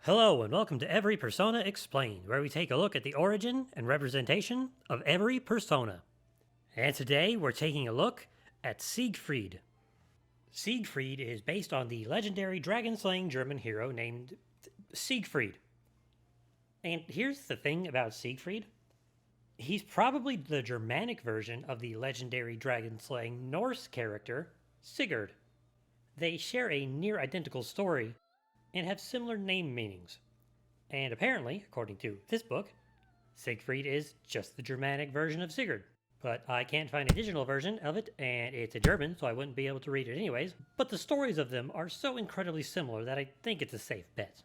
Hello and welcome to Every Persona Explained, where we take a look at the origin and representation of every persona. And today we're taking a look at Siegfried. Siegfried is based on the legendary dragon-slaying German hero named Siegfried. And here's the thing about Siegfried. He's probably the Germanic version of the legendary dragon-slaying Norse character Sigurd. They share a near-identical story and have similar name meanings. And apparently, according to this book, Siegfried is just the Germanic version of Sigurd. But I can't find a digital version of it, and it's in German, so I wouldn't be able to read it anyways. But the stories of them are so incredibly similar that I think it's a safe bet.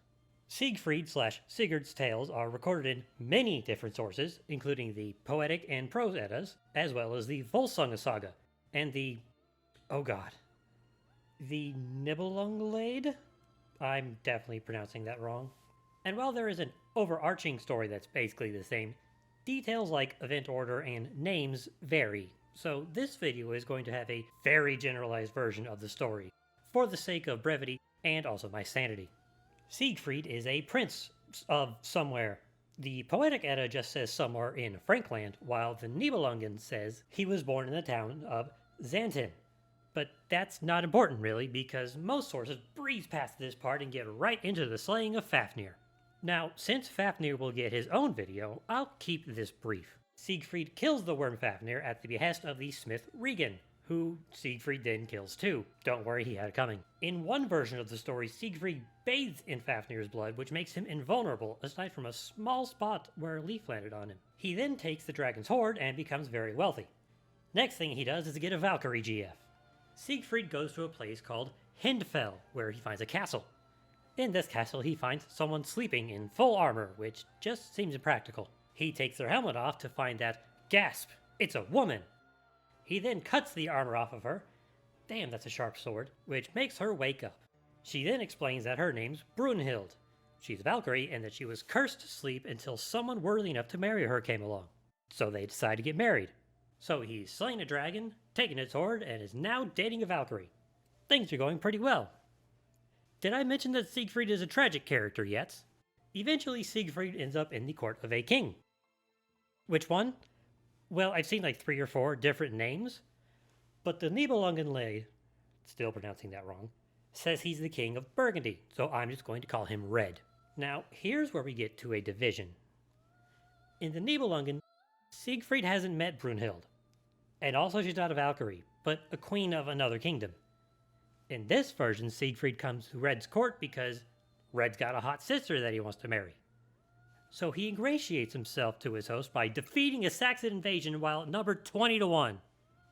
Siegfried/Sigurd's tales are recorded in many different sources, including the Poetic and Prose Eddas, as well as the Volsunga Saga, and the Nibelungenlied? I'm definitely pronouncing that wrong. And while there is an overarching story that's basically the same, details like event order and names vary, so this video is going to have a very generalized version of the story, for the sake of brevity and also my sanity. Siegfried is a prince of somewhere. The Poetic Edda just says somewhere in Frankland, while the Nibelungen says he was born in the town of Xanten. But that's not important really, because most sources breeze past this part and get right into the slaying of Fafnir. Now, since Fafnir will get his own video, I'll keep this brief. Siegfried kills the worm Fafnir at the behest of the smith Regan, who Siegfried then kills too. Don't worry, he had it coming. In one version of the story, Siegfried bathes in Fafnir's blood, which makes him invulnerable, aside from a small spot where a leaf landed on him. He then takes the dragon's hoard and becomes very wealthy. Next thing he does is get a Valkyrie GF. Siegfried goes to a place called Hindfell, where he finds a castle. In this castle, he finds someone sleeping in full armor, which just seems impractical. He takes their helmet off to find that, gasp, it's a woman! He then cuts the armor off of her, damn that's a sharp sword, which makes her wake up. She then explains that her name's Brunhild. She's a Valkyrie and that she was cursed to sleep until someone worthy enough to marry her came along. So they decide to get married. So he's slain a dragon, taken its hoard, and is now dating a Valkyrie. Things are going pretty well. Did I mention that Siegfried is a tragic character yet? Eventually Siegfried ends up in the court of a king. Which one? Well, I've seen like 3 or 4 different names, but the Nibelungenlied, still pronouncing that wrong, says he's the king of Burgundy, so I'm just going to call him Red. Now, here's where we get to a division. In the Nibelungen, Siegfried hasn't met Brunhild, and also she's not a Valkyrie, but a queen of another kingdom. In this version, Siegfried comes to Red's court because Red's got a hot sister that he wants to marry. So he ingratiates himself to his host by defeating a Saxon invasion while outnumbered 20-1.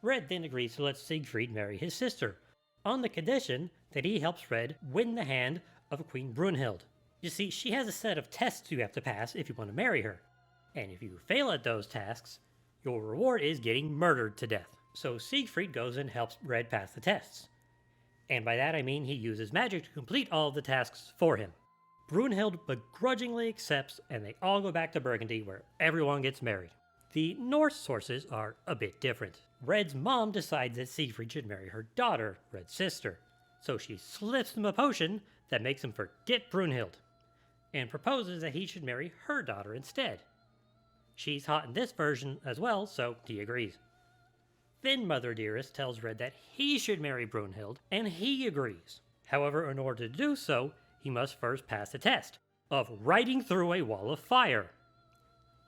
Red then agrees to let Siegfried marry his sister, on the condition that he helps Red win the hand of Queen Brunhild. You see, she has a set of tests you have to pass if you want to marry her. And if you fail at those tasks, your reward is getting murdered to death. So Siegfried goes and helps Red pass the tests. And by that I mean he uses magic to complete all of the tasks for him. Brunhild begrudgingly accepts, and they all go back to Burgundy where everyone gets married. The Norse sources are a bit different. Red's mom decides that Siegfried should marry her daughter, Red's sister. So she slips him a potion that makes him forget Brunhild, and proposes that he should marry her daughter instead. She's hot in this version as well, so he agrees. Then Mother Dearest tells Red that he should marry Brunhild, and he agrees. However, in order to do so, he must first pass the test of riding through a wall of fire.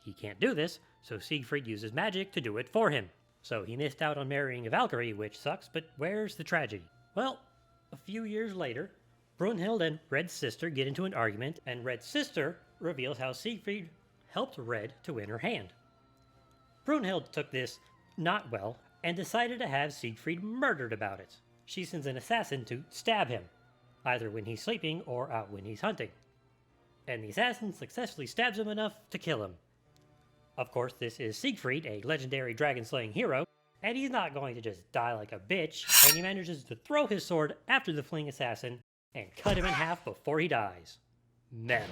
He can't do this, so Siegfried uses magic to do it for him. So he missed out on marrying a Valkyrie, which sucks, but where's the tragedy? Well, a few years later, Brunhild and Red's sister get into an argument, and Red's sister reveals how Siegfried helped Red to win her hand. Brunhild took this not well and decided to have Siegfried murdered about it. She sends an assassin to stab him, either when he's sleeping or out when he's hunting. And the assassin successfully stabs him enough to kill him. Of course, this is Siegfried, a legendary dragon-slaying hero, and he's not going to just die like a bitch, and he manages to throw his sword after the fleeing assassin and cut him in half before he dies. Metal.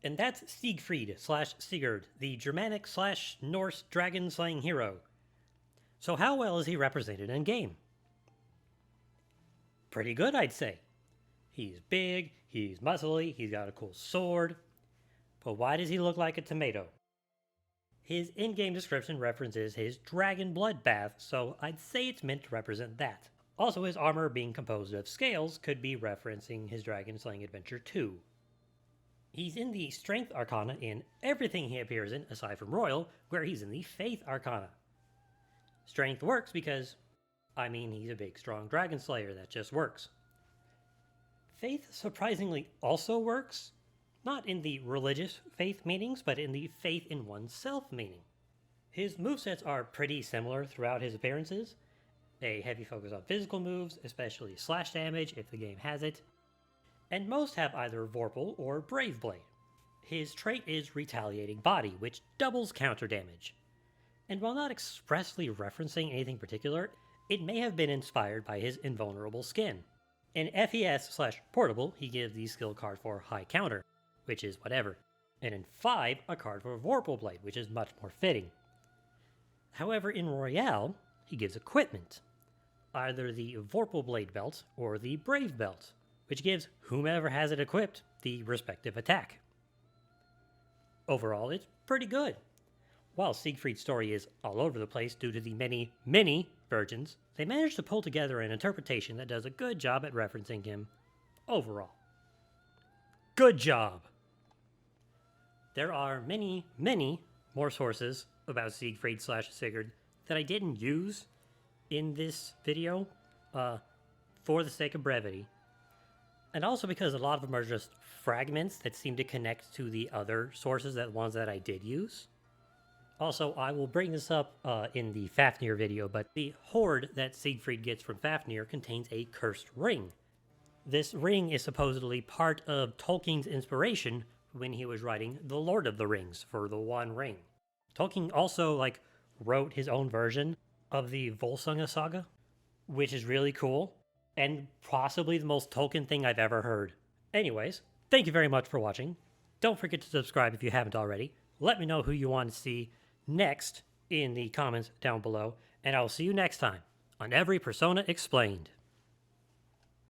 And that's Siegfried/Sigurd, the Germanic/Norse dragon-slaying hero. So how well is he represented in game? Pretty good, I'd say. He's big, He's muscly, he's got a cool sword, but why does he look like a tomato? His in-game description references his dragon blood bath, so I'd say it's meant to represent that. Also, his armor being composed of scales could be referencing his dragon slaying adventure too. He's in the Strength Arcana in everything he appears in, aside from Royal, where he's in the Faith Arcana. Strength works because, he's a big, strong dragon slayer, that just works. Faith surprisingly also works, not in the religious faith meanings, but in the faith in oneself meaning. His movesets are pretty similar throughout his appearances. A heavy focus on physical moves, especially slash damage if the game has it, and most have either Vorpal or Brave Blade. His trait is Retaliating Body, which doubles counter damage. And while not expressly referencing anything particular, it may have been inspired by his Invulnerable Skin. In FES/Portable, he gives the skill card for High Counter, which is whatever, and in 5, a card for Vorpal Blade, which is much more fitting. However, in Royale, he gives equipment, either the Vorpal Blade belt or the Brave belt, which gives whomever has it equipped the respective attack. Overall, it's pretty good. While Siegfried's story is all over the place due to the many, many versions, they managed to pull together an interpretation that does a good job at referencing him overall. Good job! There are many, many more sources about Siegfried/Sigurd that I didn't use in this video for the sake of brevity. And also because a lot of them are just fragments that seem to connect to the other sources, ones that I did use. Also, I will bring this up in the Fafnir video, but the hoard that Siegfried gets from Fafnir contains a cursed ring. This ring is supposedly part of Tolkien's inspiration when he was writing The Lord of the Rings for the One Ring. Tolkien also wrote his own version of the Volsunga saga, which is really cool, and possibly the most Tolkien thing I've ever heard. Anyways, thank you very much for watching. Don't forget to subscribe if you haven't already. Let me know who you want to see next in the comments down below, and I'll see you next time on Every Persona Explained.